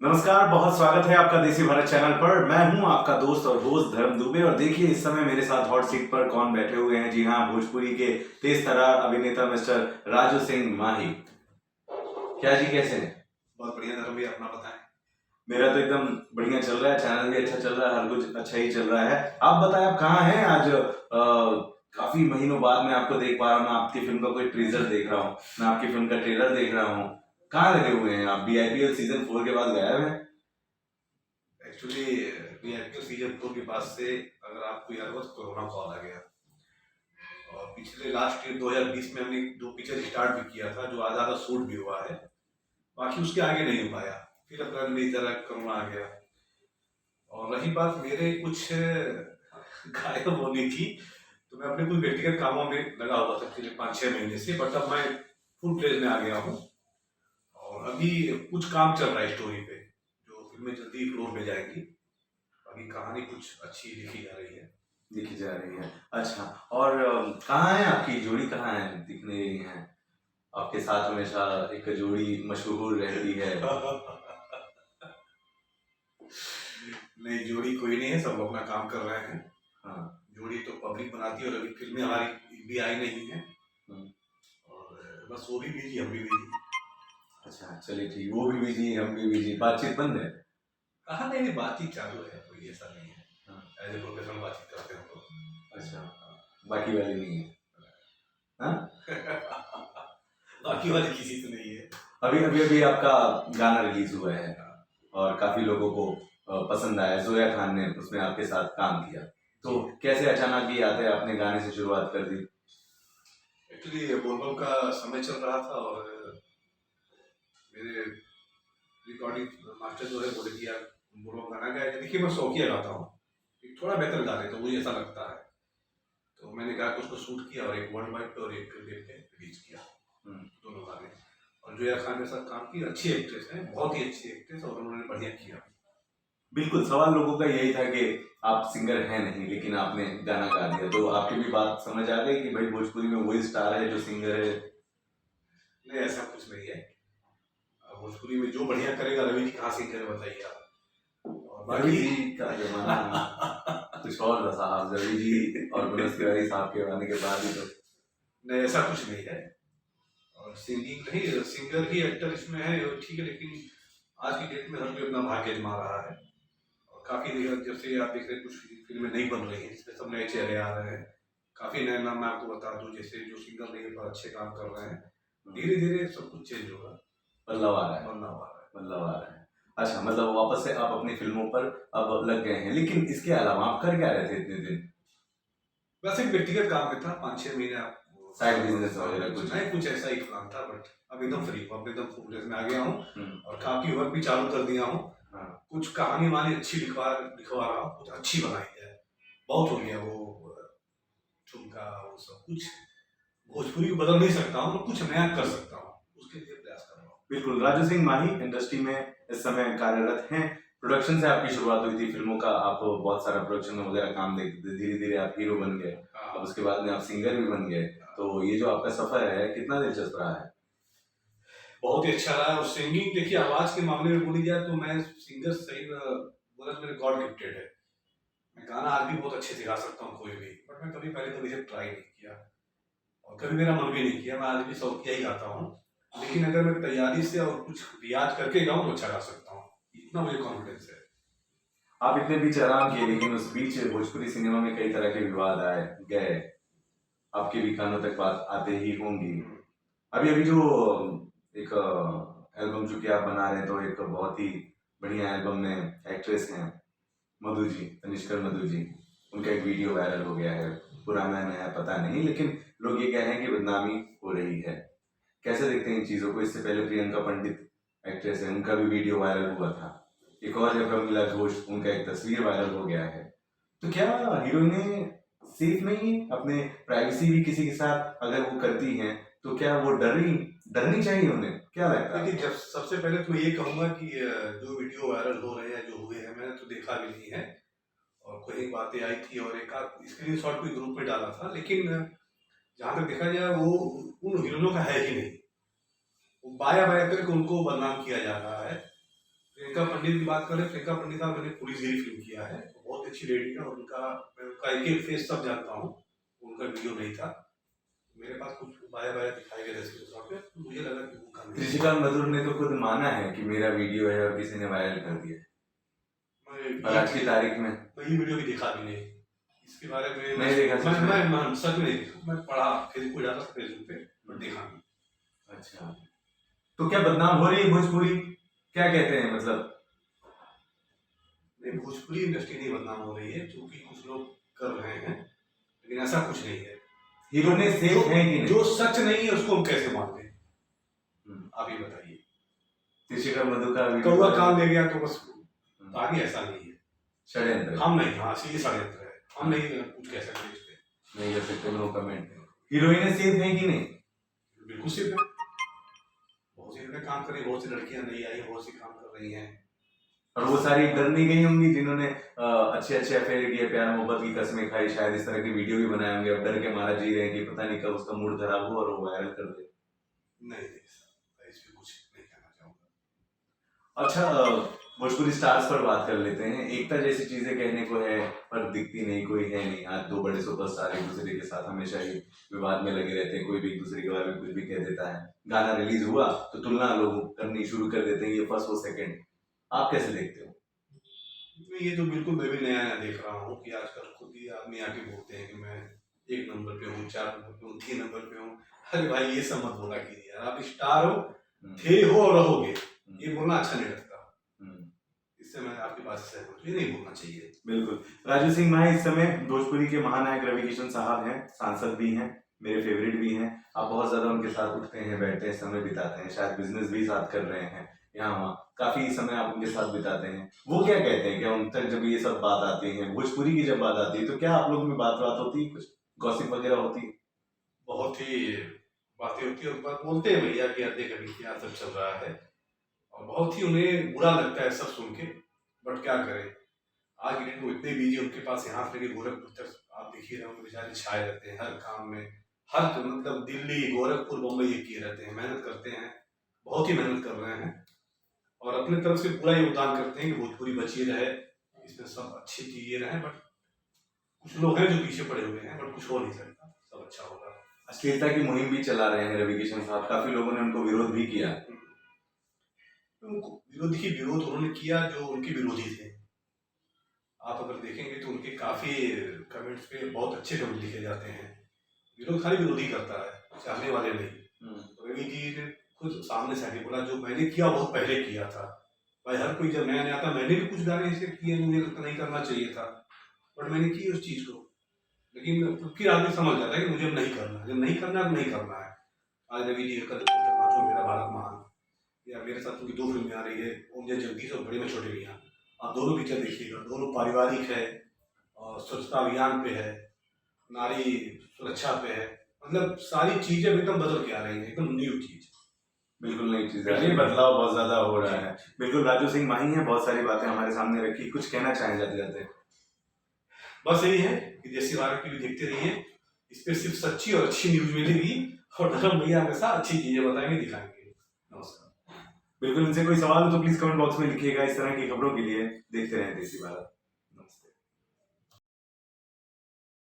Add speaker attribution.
Speaker 1: नमस्कार, बहुत स्वागत है आपका देसी भारत चैनल पर। मैं हूं आपका दोस्त और होस्ट धर्म दुबे और देखिए इस समय मेरे साथ हॉट सीट पर कौन बैठे हुए हैं। जी हां, भोजपुरी के तेज तर्रार अभिनेता मिस्टर राजू सिंह माही। क्या जी, कैसे हैं?
Speaker 2: बहुत बढ़िया धर्म भैया, अपना बताएं।
Speaker 1: मेरा तो एकदम बढ़िया चल रहा है, चैनल भी अच्छा चल रहा है, हर कुछ अच्छा ही चल रहा है। आप बताएं, आप कहाँ हैं आज? काफी महीनों बाद मैं आपको देख पा रहा हूँ। मैं आपकी फिल्म का कोई ट्रेलर देख रहा हूँ, मैं आपकी फिल्म का ट्रेलर देख रहा हूँ। कहाँ लगे हुए हैं आप? BIPL सीजन 4 के बाद गायब हैं।
Speaker 2: एक्चुअली बीआईपीएल सीजन 4 के बाद से अगर आपको याद हो तो कोरोना कॉल आ गया और पिछले लास्ट ईयर 2020 में हमने दो पिक्चर स्टार्ट भी किया था जो आधा आधा शूट भी हुआ है, बाकी उसके आगे नहीं हो पाया। फिर अपना नई तरह कोरोना आ गया और रही बात मेरे कुछ गायब होने की, तो मैं अपने कुछ व्यक्तिगत कामों में लगा हुआ था पिछले 5-6 महीने से, बट अब मैं फुल प्लेज में आ गया हूँ और अभी कुछ काम चल रहा है स्टोरी पे, जो फिल्में जल्दी फ्लोर में जाएंगी। बाकी कहानी कुछ अच्छी लिखी जा रही है।
Speaker 1: लिखी जा रही है, अच्छा। और कहाँ है आपकी जोड़ी, कहाँ है? दिख नहीं रही है आपके साथ। हमेशा एक जोड़ी मशहूर रहती है।
Speaker 2: नहीं, जोड़ी कोई नहीं है, सब अपना काम कर रहे हैं।
Speaker 1: हाँ,
Speaker 2: जोड़ी तो पब्लिक बनाती है और अभी फिल्में हमारी भी आई नहीं है और बस वो भी बिजी, हम भी बिजी।
Speaker 1: अच्छा, चलिए ठीक, वो भी बिजी, हम भी बिजी। बातचीत बंद है?
Speaker 2: कहा नहीं, बातचीत चालू है, कोई ऐसा नहीं है।
Speaker 1: हाँ,
Speaker 2: एज ए प्रोफेशनल बातचीत करते हैं हम लोग।
Speaker 1: अच्छा, बाकी वाली नहीं है? हाँ,
Speaker 2: बाकी वाली किसी से नहीं है।
Speaker 1: अभी अभी अभी आपका गाना रिलीज हुआ है और काफी लोगों को पसंद आया। जोया खान ने उसमें आपके साथ काम किया, तो कैसे अचानक ये आते आपने गाने से शुरुआत कर दी?
Speaker 2: एक्चुअली बोलबम का समय चल रहा था और मेरे रिकॉर्डिंग मास्टर जो है बोले कि यार बोलबम गाना गाया। देखिए मैं शौकिया गाता हूँ, थोड़ा बेहतर गा लेता हूँ, मुझे ऐसा लगता है। तो मैंने गा के उसको शूट किया और एक वर्ल्ड वाइड पे और एक वेब पे रिलीज किया, दोनों गाने। और जोया खान के साथ काम की, अच्छी एक्ट्रेस है, बहुत ही अच्छी एक्ट्रेस, और उन्होंने बढ़िया किया।
Speaker 1: बिल्कुल, सवाल लोगों का यही था कि आप सिंगर हैं नहीं, लेकिन आपने गाना गा दिया, तो आपकी भी बात समझ आ गई कि भाई भोजपुरी में वही स्टार है जो सिंगर है।
Speaker 2: नहीं, ऐसा कुछ नहीं है। भोजपुरी में जो बढ़िया करेगा, रवि जी कहाँ सिंगर है बताइए आप। और
Speaker 1: रवि
Speaker 2: बाकी
Speaker 1: जी का जमाना कुछ और था साहब। रवि जी और मनोज तिवारी साहब के आने के बाद ही तो।
Speaker 2: नहीं, ऐसा कुछ नहीं है। और सिंगिंग नहीं, सिंगर ही एक्टर इसमें है, ठीक है, लेकिन आज की डेट में हर कोई अपना भाग्य जमा रहा है और काफी जैसे आप देख रहे हैं कुछ फिल्में नहीं बन रही हैं, इसमें सब नए चेहरे आ रहे हैं। काफी नए नाम मैं आपको बता दूं, जैसे जो सिंगर नहीं पर अच्छे काम कर रहे हैं। धीरे धीरे सब कुछ चेंज होगा,
Speaker 1: बदलाव आ रहा है,
Speaker 2: बदलाव आ रहा है,
Speaker 1: बदलाव आ रहा है। अच्छा, मतलब वापस से आप अपनी फिल्मों पर अब लग गए हैं, लेकिन इसके अलावा आप कर क्या रहे थे इतने दिन?
Speaker 2: बस एक व्यक्तिगत काम में था, 5-6 महीने आप
Speaker 1: साइड बिजनेस वगैरह कुछ?
Speaker 2: नहीं, कुछ ऐसा ही प्लान था, बट अब एकदम फ्री हूँ, अब एकदम फुल प्लेस में आ गया हूँ और काफी वर्क भी चालू कर दिया हूँ। कुछ कहानी वानी अच्छी लिखवा लिखवा रहा हूँ, कुछ अच्छी बनाई है। बहुत हो गया वो ठुमका, वो सब कुछ भोजपुरी को बदल नहीं सकता हूँ, कुछ नया कर सकता हूँ, उसके लिए प्रयास कर रहा हूँ।
Speaker 1: बिल्कुल, राजू सिंह माही इंडस्ट्री में इस समय कार्यरत हैं। प्रोडक्शन से आपकी शुरुआत हुई थी फिल्मों का, आप बहुत सारा प्रोडक्शन वगैरह काम देखते थे, धीरे धीरे आप हीरो बन गए, अब उसके बाद में आप सिंगर भी बन गए। तो ये जो आपका सफर है कितना दिलचस्प रहा है?
Speaker 2: बहुत ही अच्छा रहा है। और सिंगिंग देखिए, आवाज के मामले में बोली जाए तो मैं सिंगर सही बोला मेरे गॉड गिफ्टेड है। मैं गाना आज भी बहुत अच्छे से गा सकता हूँ कोई भी, बट मैं कभी पहले तो इसे ट्राई नहीं किया और कभी मेरा मन भी नहीं किया। मैं आज भी शौकिया ही गाता हूँ, लेकिन अगर मैं तैयारी से और कुछ रियाज करके गाऊँ तो अच्छा गा सकता हूँ, इतना मुझे कॉन्फिडेंस है।
Speaker 1: आप इतने बीच आराम किए, लेकिन उस बीच भोजपुरी सिनेमा में कई तरह के विवाद आए गए, आपके भी कानों तक बात आते ही होंगी। अभी अभी जो एक एल्बम जो कि आप बना रहे हैं, तो एक बहुत ही बढ़िया एल्बम में एक्ट्रेस हैं मधु जी, तनिष्कर मधु जी, उनका एक वीडियो वायरल हो गया है। पुराना नया पता नहीं, लेकिन लोग ये कह रहे हैं कि बदनामी हो रही है। कैसे देखते हैं इन चीज़ों को? इससे पहले प्रियंका पंडित एक्ट्रेस है, उनका भी वीडियो वायरल हुआ था। एक और है प्रमिला घोष, उनका एक तस्वीर वायरल हो गया है। तो क्या हीरोइनें सेफ नहीं है? अपने प्राइवेसी भी किसी के साथ अगर वो करती हैं, तो क्या वो डरनी चाहिए उन्हें? क्या लगता है?
Speaker 2: देखिए, जब सबसे पहले तो मैं ये कहूँगा कि जो वीडियो वायरल हो रहे हैं, जो हुए हैं, मैंने तो देखा भी नहीं है और कोई बातें आई थी और एक आध स्क्रीन शॉट भी ग्रुप में डाला था, लेकिन जहाँ तक देखा जाए वो उन हीरोइनों का है ही नहीं। वो बाया बाया करके उनको बदनाम किया जा रहा है। प्रियंका पंडित की बात करें, प्रियंका पंडित का मैंने पुलिस गिरी फिल्म किया है, बहुत अच्छी लेडी है, और मैं उनका एक एक फेस सब जानता हूँ, उनका वीडियो नहीं था मेरे पास, कुछ बाया बाया दिखाई गए थे पे, तो मुझे लगा कि उनका नहीं।
Speaker 1: ऋषिकांत मधुर ने तो खुद माना है कि मेरा वीडियो है और किसी ने वायरल कर दिया, और आज की तारीख में
Speaker 2: मैं ये वीडियो भी देखा भी नहीं, इसके बारे में
Speaker 1: नहीं देखा,
Speaker 2: मैं सच में नहीं देखा, मैं पढ़ा फेसबुक डाला फेसबुक पे, बट देखा नहीं।
Speaker 1: अच्छा, तो क्या बदनाम हो रही है भोजपुरी, क्या कहते हैं मतलब?
Speaker 2: नहीं, भोजपुरी इंडस्ट्री नहीं बदनाम हो रही है, क्योंकि कुछ लोग कर रहे हैं, लेकिन ऐसा कुछ नहीं है।
Speaker 1: हीरो ने सेफ है कि नहीं?
Speaker 2: जो सच नहीं है उसको हम कैसे मानते हैं, आप ही बताइए।
Speaker 1: ऋषिकांत मधुर का
Speaker 2: कौवा कान ले गया तो बस, आगे ऐसा नहीं है,
Speaker 1: षड्यंत्र
Speaker 2: हम नहीं, हाँ ये षड्यंत्र है, हम नहीं कुछ कह सकते इस पे,
Speaker 1: नहीं कर सकते, नो कमेंट। हीरोइन सेफ है कि नहीं?
Speaker 2: बिल्कुल सिर्फ है, बहुत सी लड़कियां काम कर रही है, बहुत सी लड़कियां नहीं आई, बहुत सी काम कर रही हैं,
Speaker 1: और वो सारी डर नहीं गई होंगी जिन्होंने अच्छे अच्छे अफेयर किए, प्यार मोहब्बत की कस्में खाई, शायद इस तरह के वीडियो भी बनाए होंगे, अब डर के मारा जी रहे हैं कि पता नहीं कब उसका मूड खराब हो और वो वायरल कर दे।
Speaker 2: नहीं सर, इस पे कुछ नहीं कहना चाहूंगा।
Speaker 1: अच्छा, भोजपुरी स्टार्स पर बात कर लेते हैं। एकता जैसी चीजें कहने को है पर दिखती नहीं, कोई है नहीं। आज दो बड़े सुपरस्टार एक दूसरे के साथ हमेशा ही विवाद में लगे रहते हैं, कोई भी एक दूसरे के बारे में कुछ भी कह देता है। गाना रिलीज हुआ तो तुलना लोग करनी शुरू कर देते हैं, ये फर्स्ट वो सेकंड। आप कैसे देखते हो?
Speaker 2: ये तो बिल्कुल मैं भी नया नया देख रहा हूँ कि आजकल खुद ही आदमी आके बोलते हैं कि मैं 1 नंबर पे हूँ, 4 नंबर पे हूँ, 3 नंबर पे हूँ। अरे भाई ये सब मत बोला कीजिए यार, आप स्टार हो, थे हो और रहोगे, ये बोलना अच्छा नहीं लगता। इससे मैं आपकी बात से सहमत हूँ, ये नहीं बोलना चाहिए।
Speaker 1: बिल्कुल। राजू सिंह माही इस समय भोजपुरी के महानायक रवि किशन साहब हैं, सांसद भी हैं, मेरे फेवरेट भी हैं। आप बहुत ज्यादा उनके साथ उठते हैं, बैठते हैं, समय बिताते हैं, शायद बिजनेस भी साथ कर रहे हैं, यहाँ वहाँ काफी समय आप उनके साथ बिताते हैं। वो क्या कहते हैं, क्या उन तक जब ये सब बात आती है, भोजपुरी की जब बात आती है, तो क्या आप लोग में बात होती है, कुछ गॉसिप वगैरह होती है?
Speaker 2: बहुत ही बातें होती है, और बात बोलते हैं भैया कि यार देख अभी क्या सब चल रहा है, और बहुत ही उन्हें बुरा लगता है सब सुन के, बट क्या करें, आज की डेट में इतने बिजी, उनके पास यहाँ से लेके गोरखपुर तक आप देखिए रहे होंगे, बेचारे छाए रहते हैं हर काम में, हर मतलब दिल्ली, गोरखपुर, मुंबई ये किए रहते हैं, मेहनत करते हैं, बहुत ही मेहनत कर रहे हैं, और अपने तरफ से पूरा योगदान करते हैं कि भोजपुरी बची रहे, इसमें सब अच्छी चीजें रहे। बट कुछ लोग हैं जो पीछे पड़े हुए हैं, बट कुछ हो नहीं सकता, सब अच्छा होगा।
Speaker 1: अश्लीलता की मुहिम भी चला रहे हैं रवि किशन साहब, काफी लोगों ने उनको विरोध भी किया।
Speaker 2: उनको विरोध उन्होंने किया जो उनके विरोधी थे। आप अगर देखेंगे तो उनके काफी कमेंट्स पे बहुत अच्छे कमेंट लिखे जाते हैं। विरोध खाली विरोधी करता है, चाहने वाले नहीं। रवि जी ने खुद सामने से आके बोला जो मैंने किया बहुत पहले किया था। भाई हर कोई जब नया नया आता, मैंने भी कुछ गाने ऐसे किए मुझे नहीं करना चाहिए था, बट मैंने की उस चीज को, लेकिन फिर आदमी समझ जाता है कि मुझे नहीं करना, जब नहीं करना तो नहीं करना है। आज रवि जी का मेरा भारत महान, या मेरे साथ उनकी 2 फिल्में आ रही है, मुझे जगदीश और बड़े में छोटे मियां, आप दोनों पिक्चर देखिएगा, दोनों पारिवारिक है और स्वच्छता अभियान पे है, नारी सुरक्षा पे है, मतलब सारी चीजें एकदम बदल के आ रही है, एकदम न्यू चीज,
Speaker 1: बिल्कुल नई चीज है, बदलाव बहुत ज्यादा हो रहा है। बिल्कुल। राजू सिंह माही है, बहुत सारी बातें हमारे सामने रखी, कुछ कहना चाहें जाते जाते?
Speaker 2: बस यही है कि देसी भारत टीवी देखते रहिए, इस पे सिर्फ सच्ची और अच्छी न्यूज मिलेगी, और धर्म भैया हमेशा अच्छी चीजें बताएंगे, दिखाएंगे। नमस्कार।
Speaker 1: बिल्कुल। इनसे कोई सवाल हो तो प्लीज कमेंट बॉक्स में लिखिएगा। इस तरह की खबरों के लिए देखते रहें देसी भारत।